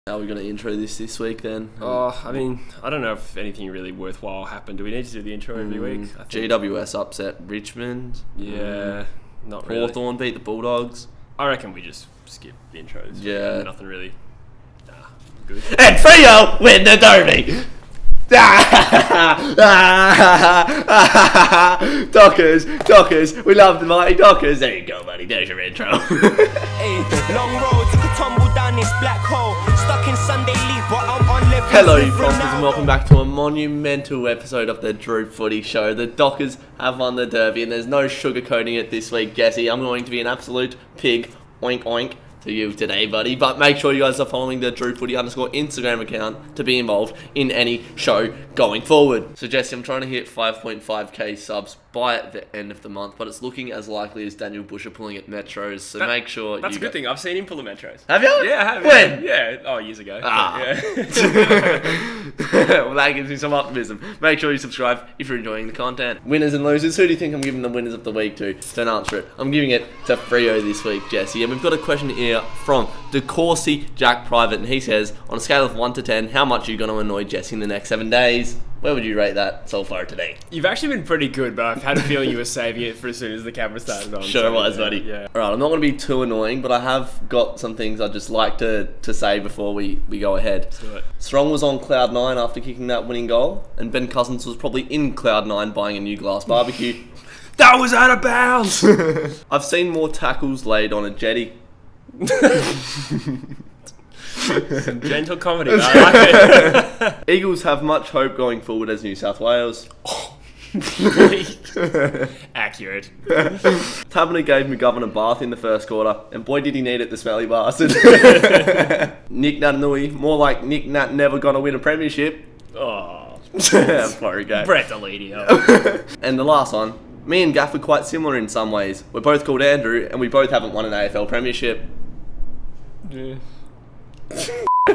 How are we going to intro this week then? Oh, I mean, I don't know if anything really worthwhile happened. Do we need to do the intro every week? I think. GWS upset Richmond. Yeah, not really. Hawthorn beat the Bulldogs. I reckon we just skip the intros. Yeah. Nothing really. Good. And FREO win the derby! Dockers, we love the mighty Dockers. There you go, buddy. There's your intro. Hey, long road, took a tumble down this black hole. Stuck in Sunday league, but I'm on level. Hello, you Dockers, and welcome back to a monumental episode of the DrewFooty show. The Dockers have won the derby, and there's no sugarcoating it this week, Jesse. I'm going to be an absolute pig, oink oink, to you today, buddy. But make sure you guys are following the DrewFooty _ Instagram account to be involved in any show going forward. So Jesse, I'm trying to hit 5.5k subs by the end of the month, but it's looking as likely as Daniel Busher pulling at Metros, so make sure that's a good thing. I've seen him pull the Metros. Have you? Yeah, I have. When? Yeah. Oh, years ago. Yeah. Well, that gives me some optimism. Make sure you subscribe if you're enjoying the content. Winners and losers. Who do you think I'm giving the winners of the week to? Don't answer it. I'm giving it to FREO this week, Jesse. And we've got a question here from DeCourcy Jack Private, and he says, on a scale of 1 to 10, how much are you going to annoy Jesse in the next 7 days? Where would you rate that so far today? You've actually been pretty good, but I've had a feeling you were saving it for as soon as the camera started on. Sure was, buddy. Yeah. Alright, I'm not going to be too annoying, but I have got some things I'd just like to say before we go ahead. Let's do it. Strong was on cloud 9 after kicking that winning goal, and Ben Cousins was probably in cloud 9 buying a new glass barbecue. That was out of bounds! I've seen more tackles laid on a jetty. Gentle comedy, I like it. Eagles have much hope going forward as New South Wales. Accurate. Taberner gave McGovern a bath in the first quarter, and boy did he need it, the smelly bastard. Nick Natanui, more like Nick Nat never gonna win a premiership. Oh. Sorry, guy. Brett Deledio. And the last one, me and Gaff are quite similar in some ways. We're both called Andrew, and we both haven't won an AFL premiership. Yeah.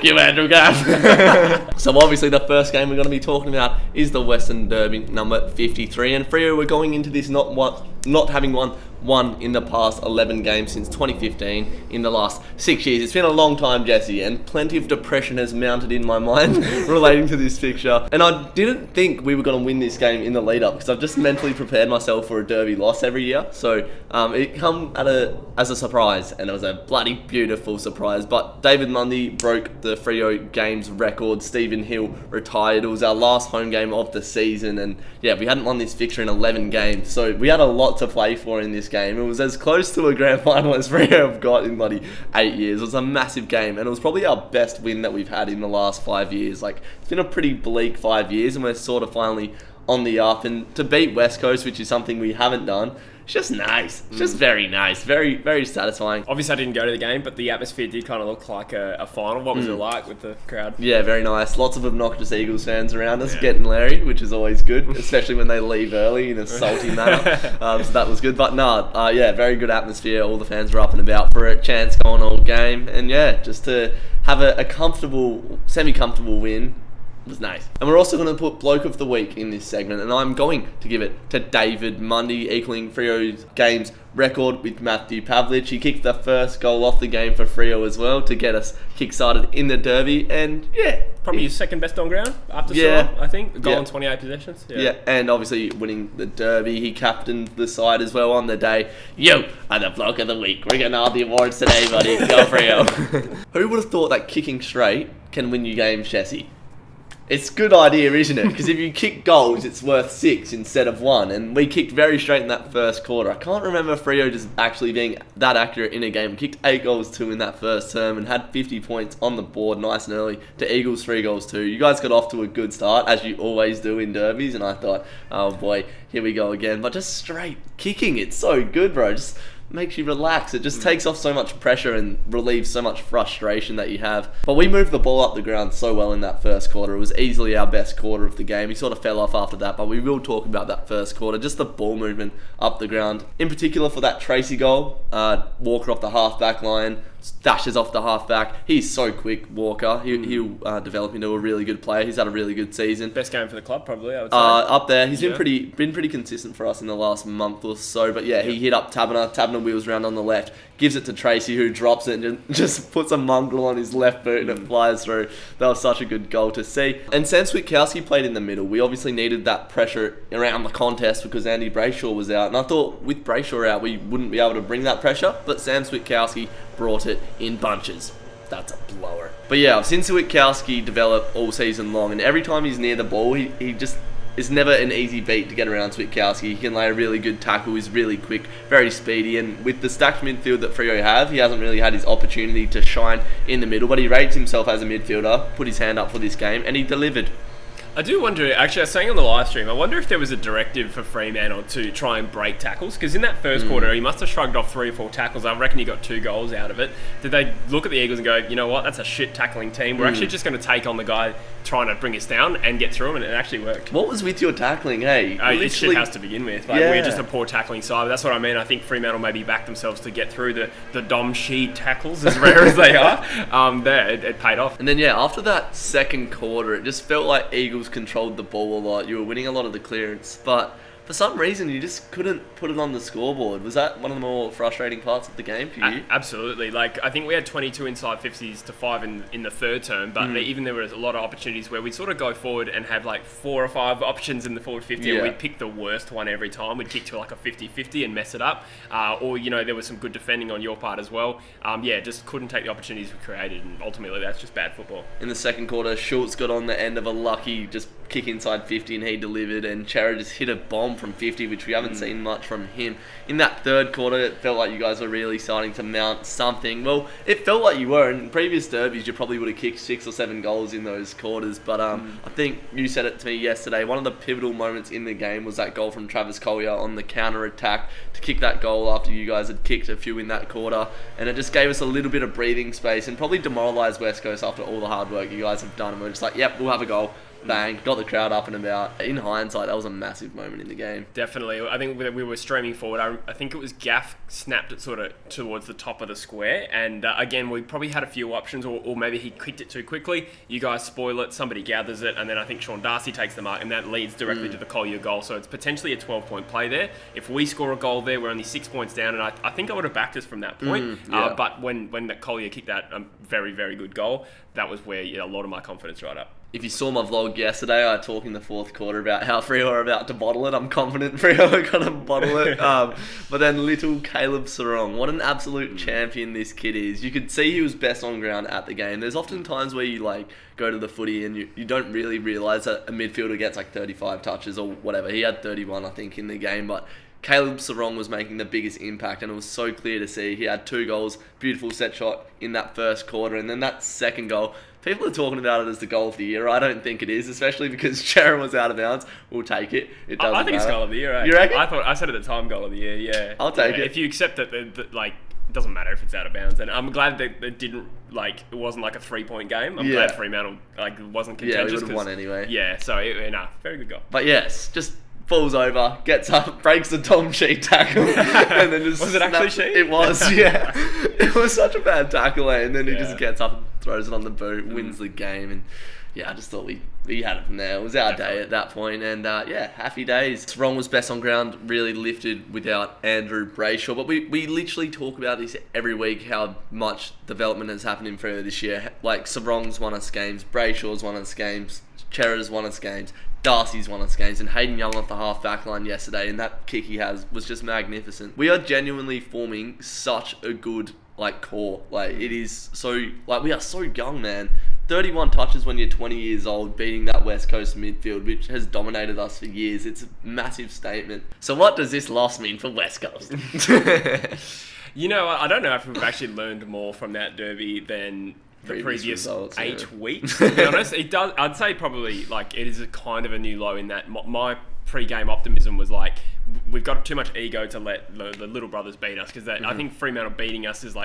You, Andrew Gaff. So obviously the first game we're going to be talking about is the Western Derby number 53, and FREO, we're going into this not having won one in the past 11 games since 2015 in the last 6 years. It's been a long time, Jesse, and plenty of depression has mounted in my mind relating to this fixture. And I didn't think we were going to win this game in the lead up, because I've just mentally prepared myself for a derby loss every year. So it come as a surprise, and it was a bloody beautiful surprise. But David Mundy broke the FREO games record. Stephen Hill retired. It was our last home game of the season, and yeah, we hadn't won this fixture in 11 games. So we had a lot to play for in this game. It was as close to a grand final as FREO have got in bloody 8 years. It was a massive game, and it was probably our best win that we've had in the last 5 years. Like, it's been a pretty bleak 5 years, and we're sort of finally on the up. And to beat West Coast, which is something we haven't done, it's just nice. It's just very nice. Very, very satisfying. Obviously, I didn't go to the game, but the atmosphere did kind of look like a final. What was it like with the crowd? Yeah, very nice. Lots of obnoxious Eagles fans around us getting Larry, which is always good, especially when they leave early in a salty manner. So that was good. But no, yeah, very good atmosphere. All the fans were up and about for a chance going all game. And yeah, just to have a comfortable, semi-comfortable win was nice. And we're also going to put Bloke of the Week in this segment, and I'm going to give it to David Mundy, equaling FREO's games record with Matthew Pavlich. He kicked the first goal off the game for FREO as well to get us kick-started in the derby, and yeah. Probably his second best on ground after Saw, I think. A goal in 28 possessions. Yeah, and obviously winning the derby. He captained the side as well on the day. You are the Bloke of the Week. We're getting all the awards today, buddy. Go FREO. Who would have thought that kicking straight can win you games, Jesse? It's a good idea, isn't it? Because if you kick goals, it's worth 6 instead of 1. And we kicked very straight in that first quarter. I can't remember FREO just actually being that accurate in a game. We kicked 8 goals 2 in that first term and had 50 points on the board nice and early to Eagles 3 goals 2. You guys got off to a good start, as you always do in derbies. And I thought, oh boy, here we go again. But just straight kicking, it's so good, bro. Just makes you relax. It just takes off so much pressure and relieves so much frustration that you have. But we moved the ball up the ground so well in that first quarter. It was easily our best quarter of the game. We sort of fell off after that, but we will talk about that first quarter. Just the ball movement up the ground. In particular for that Tracy goal, Walker off the half-back line, dashes off the halfback. He's so quick, Walker. He'll develop into a really good player. He's had a really good season. Best game for the club, probably, I would say. Up there. He's been pretty consistent for us in the last month or so. But yeah, he hit up Taberner. Taberner wheels around on the left, gives it to Tracy, who drops it and just puts a mongrel on his left boot and it flies through. That was such a good goal to see. And Sam Switkowski played in the middle. We obviously needed that pressure around the contest because Andy Brayshaw was out. And I thought with Brayshaw out, we wouldn't be able to bring that pressure. But Sam Switkowski brought it in bunches. That's a blower. But yeah, I've seen Switkowski develop all season long. And every time he's near the ball, he just... It's never an easy beat to get around Switkowski. He can lay a really good tackle. He's really quick, very speedy. And with the stacked midfield that FREO have, he hasn't really had his opportunity to shine in the middle. But he rates himself as a midfielder, put his hand up for this game, and he delivered. I do wonder, actually I was saying on the live stream, I wonder if there was a directive for Fremantle to try and break tackles, because in that first quarter he must have shrugged off 3 or 4 tackles. I reckon he got 2 goals out of it. Did they look at the Eagles and go, you know what, that's a shit tackling team, we're actually just going to take on the guy trying to bring us down and get through him, and it actually worked. What was with your tackling, hey? It shit has to begin with. Like, we're just a poor tackling side. That's what I mean. I think Fremantle maybe backed themselves to get through the Dom Sheed tackles, as rare as they are. It paid off. And then yeah, after that second quarter, it just felt like Eagles controlled the ball a lot. You were winning a lot of the clearance, but for some reason you just couldn't put it on the scoreboard. Was that one of the more frustrating parts of the game for you? Absolutely. Like, I think we had 22 inside 50s to 5 in the third term, but even there was a lot of opportunities where we'd sort of go forward and have like 4 or 5 options in the forward 50 and we'd pick the worst one every time. We'd kick to like a 50-50 and mess it up. Or, you know, there was some good defending on your part as well. Just couldn't take the opportunities we created, and ultimately that's just bad football. In the second quarter, Schultz got on the end of a lucky just kick inside 50 and he delivered, and Chera just hit a bomb from 50, which we haven't seen much from him. In that third quarter, it felt like you guys were really starting to mount something. Well, it felt like you were. In previous derbies, you probably would have kicked 6 or 7 goals in those quarters. But I think you said it to me yesterday, one of the pivotal moments in the game was that goal from Travis Collier on the counter-attack to kick that goal after you guys had kicked a few in that quarter. And it just gave us a little bit of breathing space and probably demoralised West Coast after all the hard work you guys have done. And we're just like, yep, we'll have a goal. Bang, got the crowd up and about. In hindsight, that was a massive moment in the game. Definitely. I think we were streaming forward. I think it was Gaff snapped it sort of towards the top of the square. And again, we probably had a few options, or maybe he kicked it too quickly. You guys spoil it, somebody gathers it, and then I think Sean Darcy takes the mark, and that leads directly to the Collier goal. So it's potentially a 12-point play there. If we score a goal there, we're only 6 points down, and I think I would have backed us from that point. But when that Collier kicked that very, very good goal, that was where a lot of my confidence right up. If you saw my vlog yesterday, I talked in the fourth quarter about how FREO are about to bottle it. I'm confident FREO are going to bottle it. But then little Caleb Sarong, what an absolute champion this kid is. You could see he was best on ground at the game. There's often times where you like go to the footy and you don't really realise that a midfielder gets like 35 touches or whatever. He had 31, I think, in the game, but Caleb Sarong was making the biggest impact, and it was so clear to see. He had 2 goals, beautiful set shot in that first quarter, and then that second goal. People are talking about it as the goal of the year. I don't think it is, especially because Sharon was out of bounds. We'll take it. It doesn't I think matter. It's goal of the year. You reckon? I said at the time goal of the year. Yeah, I'll take it. If you accept that, like, it doesn't matter if it's out of bounds. And I'm glad that it didn't, like, it wasn't like a 3-point game. I'm glad Fremantle wasn't contentious. Yeah, we would have won anyway. Yeah, so very good goal. But yes, just falls over, gets up, breaks the Tom Sheed tackle, and then just was it actually Sheed? It was, yeah. It was such a bad tackle, and then he just gets up and throws it on the boot, wins the game, and I just thought we had it from there. It was our day at that point, and happy days. Sarong was best on ground, really lifted without Andrew Brayshaw, but we literally talk about this every week, how much development has happened in FREO this year. Like, Sarong's won us games, Brayshaw's won us games, Chera's won us games, Darcy's won us games, and Hayden Young off the half back line yesterday, and that kick he has was just magnificent. We are genuinely forming such a good core. Like, it is so, we are so young, man. 31 touches when you're 20 years old, beating that West Coast midfield, which has dominated us for years. It's a massive statement. So what does this loss mean for West Coast? You know, I don't know if we've actually learned more from that derby than the previous results, 8 weeks, to be honest. It does. I'd say probably, it is a kind of a new low in that my pre-game optimism was like, we've got too much ego to let the little brothers beat us, because I think Fremantle beating us is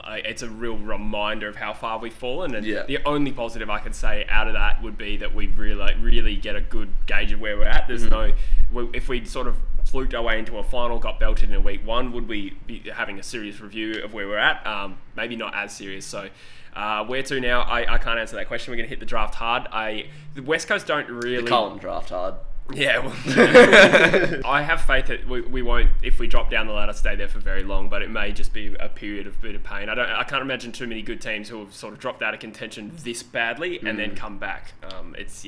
it's a real reminder of how far we've fallen, and the only positive I could say out of that would be that we really get a good gauge of where we're at. There's if we'd sort of fluked our way into a final, got belted in week 1, would we be having a serious review of where we're at? Maybe not as serious. So where to now? I can't answer that question. We're going to hit the draft hard. The West Coast don't really... The Carlton draft hard. Yeah, well, I have faith that we won't, if we drop down the ladder, stay there for very long, but it may just be a period of bit of pain. I can't imagine too many good teams who have sort of dropped out of contention this badly and then come back. It's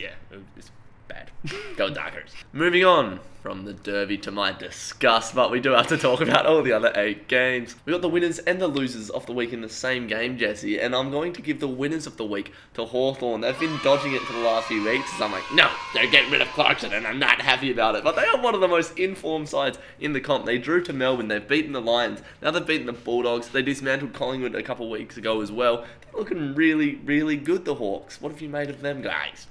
bad. Go Dockers. Moving on from the derby to my disgust, but we do have to talk about all the other 8 games. We got the winners and the losers of the week in the same game, Jesse, and I'm going to give the winners of the week to Hawthorn. They've been dodging it for the last few weeks, so I'm like, no, they're getting rid of Clarkson, and I'm not happy about it. But they are one of the most informed sides in the comp. They drew to Melbourne, they've beaten the Lions, now they've beaten the Bulldogs, they dismantled Collingwood a couple of weeks ago as well. They're looking really, really good, the Hawks. What have you made of them, guys?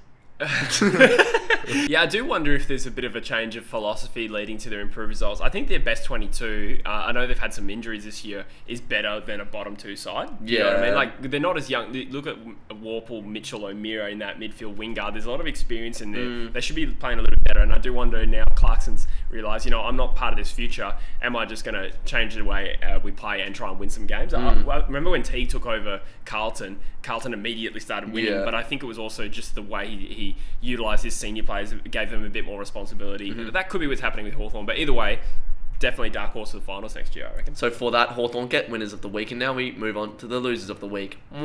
Yeah, I do wonder if there's a bit of a change of philosophy leading to their improved results. I think their best 22, I know they've had some injuries this year, is better than a bottom 2 side. You know what I mean? Like, they're not as young. Look at Warple, Mitchell, O'Meara in that midfield wing guard. There's a lot of experience in there. They should be playing a little bit better, and I do wonder now Clarkson's realised, I'm not part of this future. Am I just going to change the way we play and try and win some games? Well, remember when Teague took over Carlton? Carlton immediately started winning, but I think it was also just the way he utilised his senior players, gave them a bit more responsibility. That could be what's happening with Hawthorn, but either way, definitely dark horse to the finals next year, I reckon. So for that, Hawthorn get winners of the week, and now we move on to the losers of the week. Here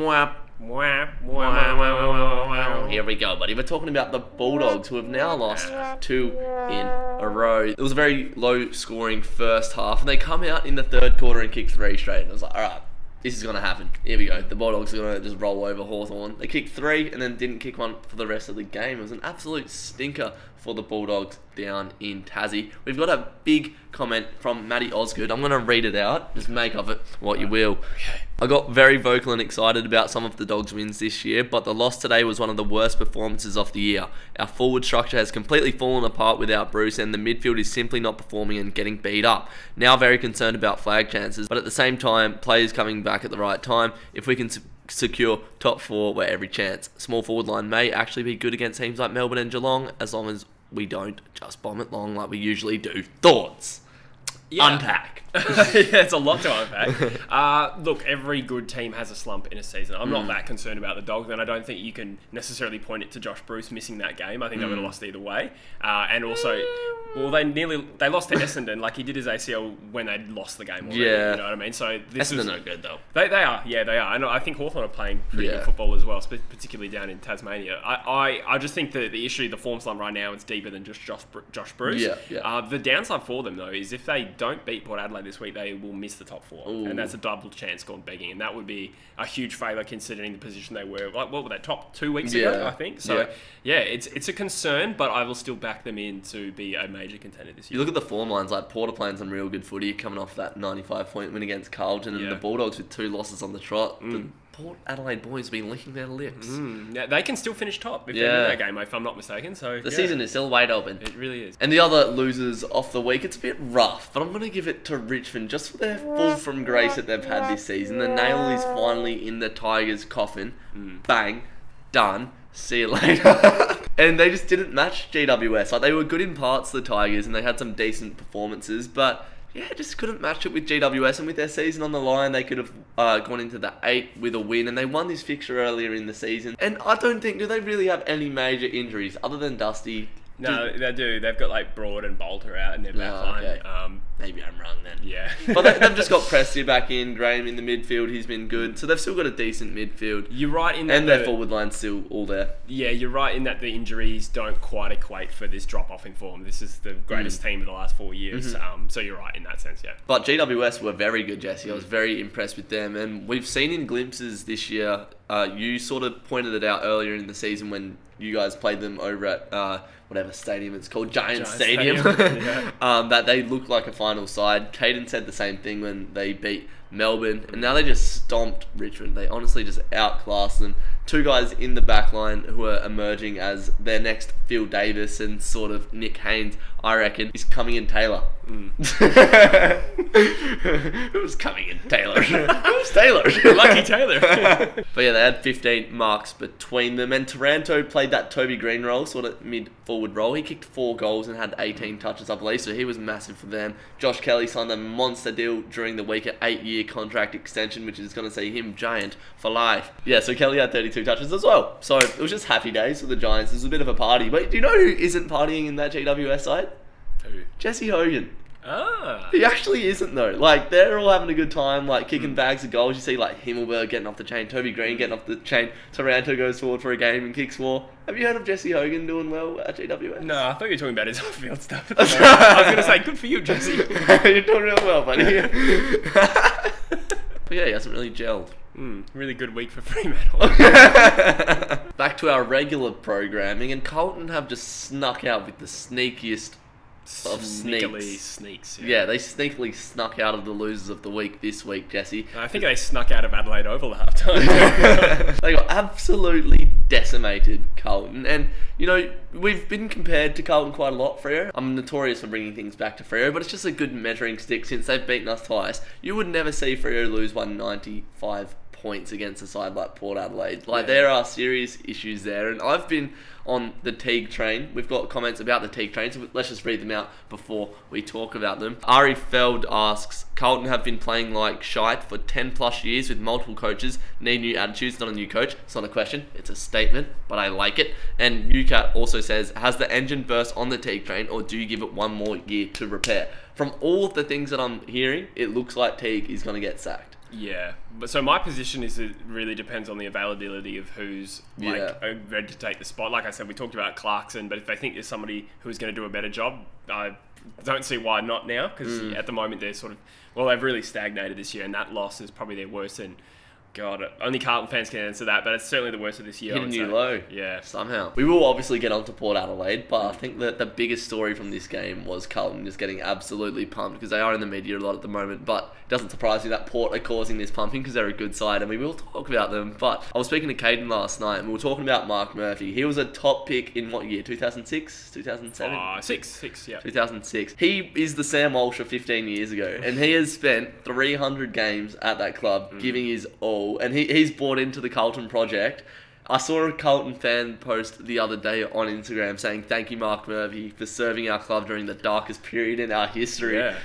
we go, buddy. We're talking about the Bulldogs, who have now lost 2 in a row. It was a very low-scoring first half, and they come out in the third quarter and kick 3 straight. And I was like, all right, this is going to happen. Here we go. The Bulldogs are going to just roll over Hawthorn. They kicked 3 and then didn't kick one for the rest of the game. It was an absolute stinker for the Bulldogs down in Tassie. We've got a big comment from Matty Osgood. I'm going to read it out. Just make of it what you will. Okay. I got very vocal and excited about some of the Dogs' wins this year, but the loss today was one of the worst performances of the year. Our forward structure has completely fallen apart without Bruce, and the midfield is simply not performing and getting beat up. Now very concerned about flag chances, but at the same time, players coming back at the right time. If we can secure top 4, we're every chance. Small forward line may actually be good against teams like Melbourne and Geelong, as long as we don't just bomb it long like we usually do. Thoughts? Yeah. Unpack. Yeah, it's a lot to unpack. Look, every good team has a slump in a season. I'm not that concerned about the Dogs, and I don't think you can necessarily point it to Josh Bruce missing that game. I think they would have lost either way. And also, well, they lost to Essendon. Like, he did his ACL when they'd lost the game already. Yeah. You know what I mean? So this Essendon are good, though. They are. Yeah, they are. And I think Hawthorn are playing pretty good football as well, particularly down in Tasmania. I just think that the issue, the form slump right now, is deeper than just Josh Bruce. Yeah. The downside for them, though, is if they don't beat Port Adelaide this week, they will miss the top 4. Ooh. And that's a double chance gone begging. And that would be a huge favour considering the position they were. Like, what were they, top 2 weeks ago, I think? So, yeah, it's a concern, but I will still back them in to be a major contender this year. You look at the form lines, like Porter playing some real good footy, coming off that 95-point win against Carlton, and the Bulldogs with 2 losses on the trot. The Port Adelaide boys have been licking their lips. Yeah, they can still finish top if they win that game, if I'm not mistaken. So the season is still wide open. It really is. And the other losers of the week, it's a bit rough, but I'm going to give it to Richmond just for their fall from grace that they've had this season. The nail is finally in the Tigers' coffin. Bang. Done. See you later. And they just didn't match GWS. Like, they were good in parts, the Tigers, and they had some decent performances, but just couldn't match it with GWS. And with their season on the line, they could have gone into the 8 with a win, and they won this fixture earlier in the season. And I don't think, do they really have any major injuries other than Dusty? No, they do. They've got like Broad and Bolter out in their back line. Okay. Maybe I'm wrong then. Yeah. But they've just got Prestia back in, Graham in the midfield. He's been good. So they've still got a decent midfield. You're right in that. And their forward line's still all there. Yeah, you're right in that the injuries don't quite equate for this drop-off in form. This is the greatest team of the last 4 years. So you're right in that sense, yeah. But GWS were very good, Jesse. I was very impressed with them. And we've seen in glimpses this year, you sort of pointed it out earlier in the season when you guys played them over at whatever stadium it's called, Giant Stadium. That they look like a final side. Caden said the same thing when they beat Melbourne, and now they just stomped Richmond. They honestly just outclassed them. Two guys in the back line who are emerging as their next Phil Davis and sort of Nick Haynes, I reckon, is coming in Taylor. Who's coming in Taylor? Who's Taylor? Lucky Taylor. But yeah, they had 15 marks between them, and Taranto played that Toby Green role, sort of mid-forward role. He kicked 4 goals and had 18 touches, I believe, so he was massive for them. Josh Kelly signed a monster deal during the week, an 8-year contract extension, which is going to see him giant for life. Yeah, so Kelly had 32 touches as well. So it was just happy days for the Giants. It was a bit of a party. But do you know who isn't partying in that GWS side? Who? Jesse Hogan. Ah. He actually isn't though. Like, they're all having a good time, like kicking bags of goals. You see like Himmelberg getting off the chain, Toby Green getting off the chain, Taranto goes forward for a game and kicks 4. Have you heard of Jesse Hogan doing well at GWS? No, I thought you were talking about his off-field stuff. I was going to say, good for you, Jesse. You're doing real well, buddy. But yeah, he hasn't really gelled. Really good week for Fremantle. Back to our regular programming, and Carlton have just snuck out with the sneakiest of Sneakily sneaks. sneaks. Yeah, they sneakily snuck out of the losers of the week this week, Jesse. I think they snuck out of Adelaide Oval at halftime. They got absolutely decimated, Carlton. And, you know, we've been compared to Carlton quite a lot, FREO. I'm notorious for bringing things back to FREO, but it's just a good measuring stick since they've beaten us twice. You would never see FREO lose 195 points against a side like Port Adelaide. Like, there are serious issues there, and I've been on the Teague train. We've got comments about the Teague train, so let's just read them out before we talk about them. Ari Feld asks, Carlton have been playing like shite for 10 plus years with multiple coaches, need new attitudes, not a new coach. It's not a question, it's a statement, but I like it. And UCAT also says, has the engine burst on the Teague train, or do you give it one more year to repair? From all of the things that I'm hearing, it looks like Teague is going to get sacked. Yeah, but so my position is it really depends on the availability of who's ready to take the spot. Like I said, we talked about Clarkson, but if they think there's somebody who's going to do a better job, I don't see why not now, because at the moment they're sort of, well, they've really stagnated this year, and that loss is probably their worst. And God, only Carlton fans can answer that, but it's certainly the worst of this year. Hit a new low. Yeah. Somehow. We will obviously get on to Port Adelaide, but I think that the biggest story from this game was Carlton just getting absolutely pumped, because they are in the media a lot at the moment, but it doesn't surprise me that Port are causing this pumping because they're a good side, and we will talk about them. But I was speaking to Caden last night, and we were talking about Mark Murphy. He was a top pick in what year? 2006? 2007? Six, yeah. 2006. He is the Sam Walsh of 15 years ago, and he has spent 300 games at that club, giving his all, and he's bought into the Carlton project. I saw a Carlton fan post the other day on Instagram saying, thank you, Mark Murphy, for serving our club during the darkest period in our history. Yeah.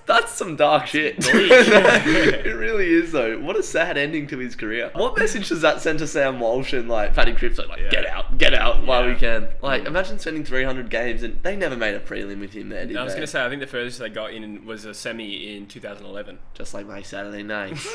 That's some dark shit. It really is, though. What a sad ending to his career. What message does that send to Sam Walsh and like Paddy Cripps? Like, get out while we can. Like, imagine spending 300 games, and they never made a prelim with him there, did they? I was going to say, I think the furthest they got in was a semi in 2011. Just like my Saturday nights.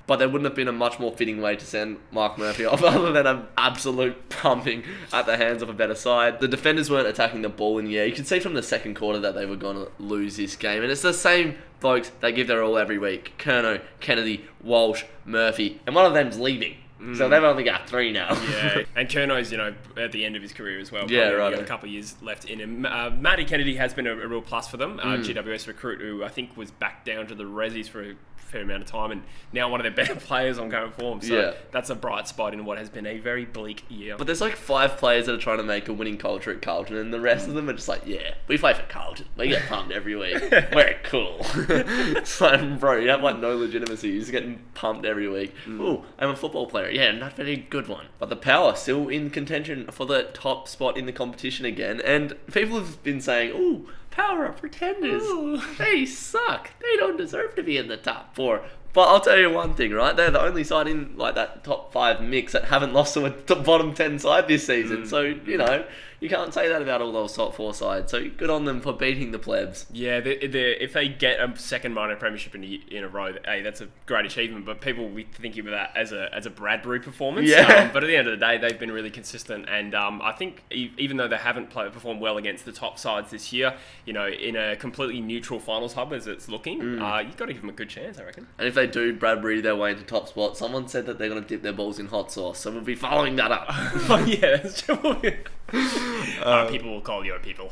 But there wouldn't have been a much more fitting way to send Mark Murphy off other than an absolute pumping at the hands of a better side. The defenders weren't attacking the ball in the air. You could see from the second quarter that they were going to lose this game. And it's the same folks that give their all every week. Curnow, Kennedy, Walsh, Murphy. And one of them's leaving. So they've only got 3 now. Yeah, and Curnow's, at the end of his career as well. Yeah, right. Got a couple of years left in him. Matty Kennedy has been a real plus for them. GWS recruit who I think was back down to the Rezzies for a fair amount of time, and now one of their better players on current form. So that's a bright spot in what has been a very bleak year. But there's like 5 players that are trying to make a winning culture at Carlton, and the rest of them are just like, yeah, we play for Carlton. We get pumped every week. We're cool. It's like, bro, you have like no legitimacy. You're just getting pumped every week. Ooh, I'm a football player. Yeah, not a very good one. But the Power still in contention for the top spot in the competition again, and people have been saying, ooh, Power are pretenders. Ooh. They suck. They don't deserve to be in the top 4. But I'll tell you one thing, right? They're the only side in like that top 5 mix that haven't lost to a bottom 10 side this season. So, you can't say that about all those top 4 sides. So good on them for beating the plebs. Yeah, if they get a second minor premiership in a row, hey, that's a great achievement. But people will be thinking of that as a Bradbury performance. Yeah. But at the end of the day, they've been really consistent. And I think even though they haven't performed well against the top sides this year, in a completely neutral finals hub as it's looking, you've got to give them a good chance, I reckon. And if they do Bradbury their way into top spot, someone said that they're going to dip their balls in hot sauce. So we'll be following that up. Oh, yeah, that's true. People will call you people.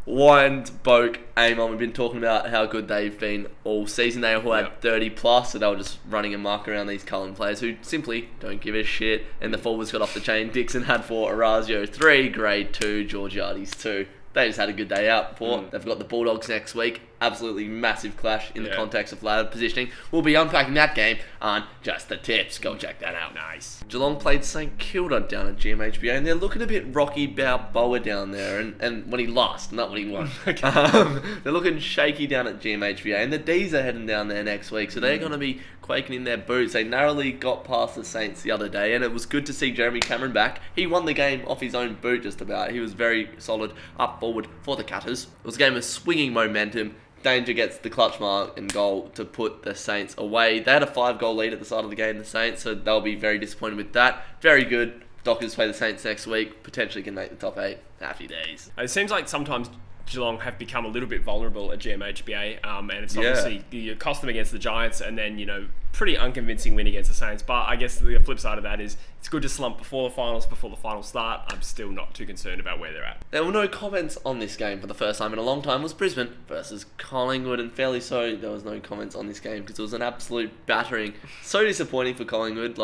Wynd, Boak, Amon, we've been talking about how good they've been all season. They all had 30 plus, so they were just running a mark around these Cullen players who simply don't give a shit. And the forwards got off the chain. Dixon had 4, Orazio 3, Grade 2, Georgiades 2. They just had a good day out. Port. They've got the Bulldogs next week. Absolutely massive clash in the context of ladder positioning. We'll be unpacking that game on Just the Tips. Go check that out. Nice. Geelong played St Kilda down at GMHBA, and they're looking a bit Rocky Balboa down there. And when he lost, not when he won. They're looking shaky down at GMHBA, and the D's are heading down there next week, so they're going to be quaking in their boots. They narrowly got past the Saints the other day, and it was good to see Jeremy Cameron back. He won the game off his own boot just about. He was very solid up forward for the Cutters. It was a game of swinging momentum. Danger gets the clutch mark and goal to put the Saints away. They had a 5-goal lead at the start of the game, the Saints, so they'll be very disappointed with that. Very good. Dockers play the Saints next week. Potentially can make the top 8. Happy days. It seems like sometimes Geelong have become a little bit vulnerable at GMHBA, and it's obviously you cost them against the Giants, and then pretty unconvincing win against the Saints. But I guess the flip side of that is it's good to slump before the finals start. I'm still not too concerned about where they're at. There were no comments on this game for the first time in a long time. It was Brisbane versus Collingwood, and fairly so there was no comments on this game because it was an absolute battering. So disappointing for Collingwood,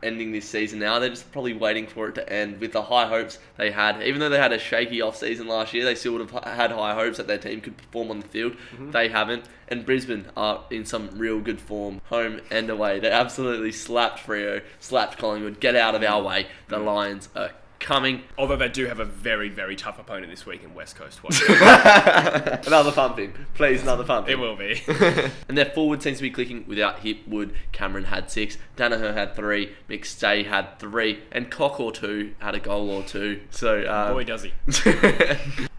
ending this season now. They're just probably waiting for it to end with the high hopes they had. Even though they had a shaky off-season last year, they still would have had high hopes that their team could perform on the field. They haven't. And Brisbane are in some real good form, home and away. They absolutely slapped FREO, slapped Collingwood. Get out of our way. The Lions are coming. Although they do have a very, very tough opponent this week in West Coast. Another pumping. Please, another pumping. It will be. And their forward seems to be clicking without Hipwood. Cameron had 6. Danaher had 3. McStay had 3. And Cock or 2 had a goal or 2. So, boy, does he.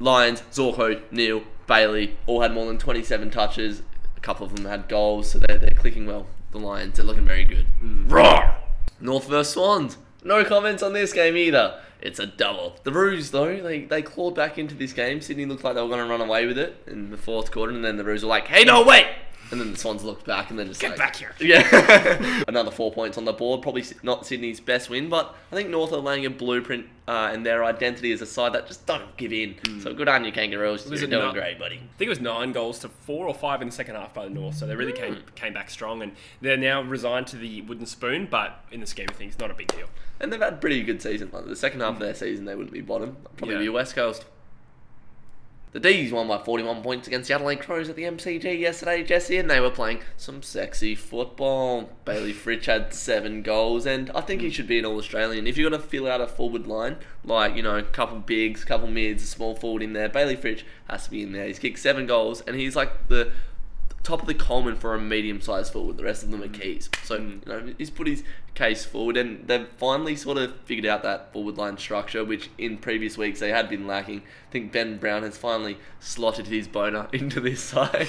Lions, Zorko, Neil, Bailey all had more than 27 touches. A couple of them had goals, so they're clicking well. The Lions, they're looking very good. Roar! North versus Swans. No comments on this game either. It's a double. The Roos, though, they clawed back into this game. Sydney looked like they were going to run away with it in the 4th quarter, and then the Roos were like, hey, no, wait! And then the Swans looked back and then just Get back here. Yeah. Another 4 points on the board. Probably not Sydney's best win, but I think North are laying a blueprint and their identity as a side that just don't give in. So good on you, Kangaroos. You're doing great, buddy. I think it was 9 goals to 4 or 5 in the second half by the North, so they really came back strong, and they're now resigned to the wooden spoon, but in the scheme of things, not a big deal. And they've had a pretty good season. The second half of their season, they wouldn't be bottom. Probably be West Coast. The D's won by 41 points against the Adelaide Crows at the MCG yesterday, Jesse, and they were playing some sexy football. Bailey Fritsch had 7 goals, and I think he should be an All-Australian. If you're going to fill out a forward line, a couple bigs, couple mids, a small forward in there, Bailey Fritsch has to be in there. He's kicked 7 goals, and he's like the top of the Coleman for a medium-sized forward. The rest of them are keys. So, he's put his case forward, and they've finally sort of figured out that forward line structure, which in previous weeks they had been lacking. I think Ben Brown has finally slotted his boner into this side.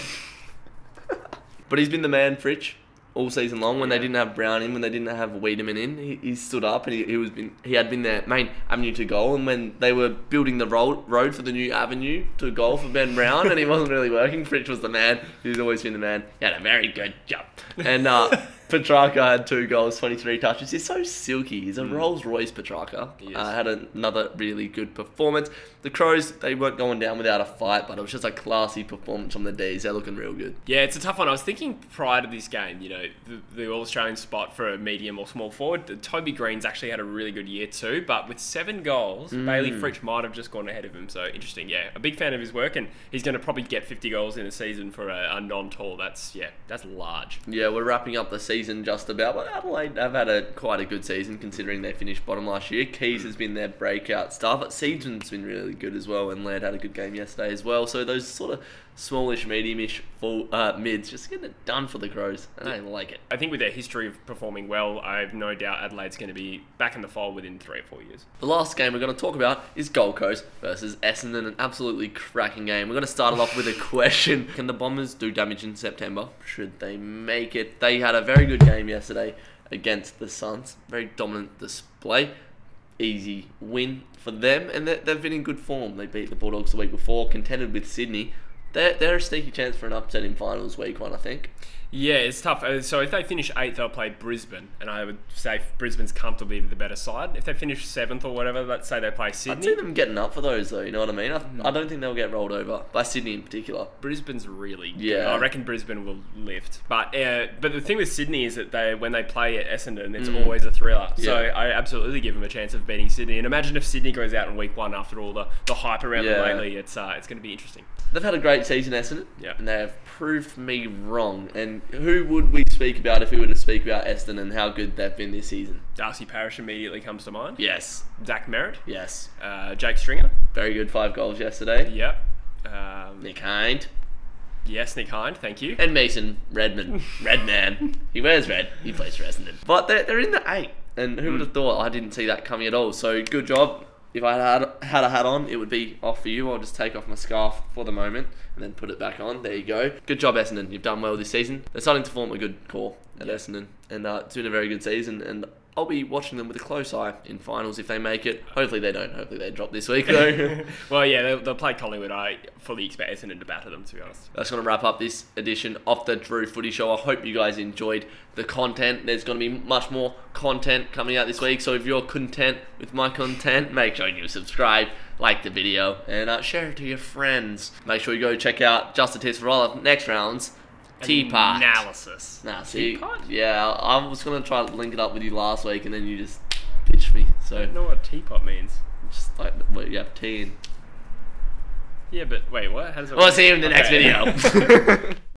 But he's been the man, Fritsch, all season long. When they didn't have Brown in, when they didn't have Wiedemann in, he stood up and he had been their main avenue to goal. And when they were building the road for the new avenue to goal for Ben Brown, and he wasn't really working, Fritsch was the man. He's always been the man. He had a very good job. And Petrarca had 2 goals, 23 touches. He's so silky. He's a Rolls Royce, Petrarca. Had another really good performance. The Crows, they weren't going down without a fight, but it was just a classy performance from the D's. They're looking real good. Yeah, it's a tough one. I was thinking prior to this game, the All-Australian spot for a medium or small forward, Toby Green's actually had a really good year too, but with 7 goals, Bailey Fritsch might have just gone ahead of him. So interesting, yeah. A big fan of his work, and he's going to probably get 50 goals in a season for a non-tall. That's large. Yeah, we're wrapping up the season just about, but Adelaide have had quite a good season considering they finished bottom last year. Keys has been their breakout star, but Seedsman's been really good as well, and Laird had a good game yesterday as well. So those sort of smallish, medium-ish mids just getting it done for the Crows, and I like it. I think with their history of performing well, I have no doubt Adelaide's going to be back in the fold within 3 or 4 years. The last game we're going to talk about is Gold Coast versus Essendon, an absolutely cracking game. We're going to start it off with a question. Can the Bombers do damage in September? Should they make it? They had a very good game yesterday against the Suns. Very dominant display. Easy win for them, and they've been in good form. They beat the Bulldogs the week before, contended with Sydney. they're a sneaky chance for an upset in finals week 1, I think. Yeah, it's tough. So if they finish 8th, they'll play Brisbane, and I would say Brisbane's comfortably the better side. If they finish 7th or whatever, let's say they play I'd Sydney. see them getting up for those, though. You know what I mean? I don't think they'll get rolled over by Sydney in particular. Brisbane's really good. Yeah. I reckon Brisbane will lift. But the thing with Sydney is that when they play at Essendon, it's always a thriller. So Yeah. I absolutely give them a chance of beating Sydney. And imagine if Sydney goes out in week 1 after all the hype around them lately. It's going to be interesting. They've had a great season, Essendon, Yeah. and they have proved me wrong. And who would we speak about if we were to speak about Essendon and how good they've been this season? Darcy Parish immediately comes to mind. Yes. Zach Merritt. Yes. Jake Stringer. Very good, 5 goals yesterday. Yep. Nick Hind. Yes, Nick Hind. Thank you. And Mason Redman. Redman. He wears red. He plays for Essendon. But they're in the 8. And who would have thought? I didn't see that coming at all. So good job. If I had a hat on, it would be off for you. I'll just take off my scarf for the moment and then put it back on. There you go. Good job, Essendon. You've done well this season. They're starting to form a good core at Essendon. And it's been a very good season. And I'll be watching them with a close eye in finals if they make it. Hopefully they don't. Hopefully they drop this week, though. Well, yeah, they'll play Collingwood. I fully expect Essendon to batter them, to be honest. That's going to wrap up this edition of the Drew Footy Show. I hope you guys enjoyed the content. There's going to be much more content coming out this week. So if you're content with my content, make sure you subscribe, like the video, and share it to your friends. Make sure you go check out Just the Tips for all of next round's Teapot Analysis. Nah, see, Teapot? yeah, I was going to try to link it up with you last week, and then you just pitched me. So I don't know what teapot means. just like, well, you have tea in. Yeah, but wait, what? How does it We'll work? see you in the next Okay. video.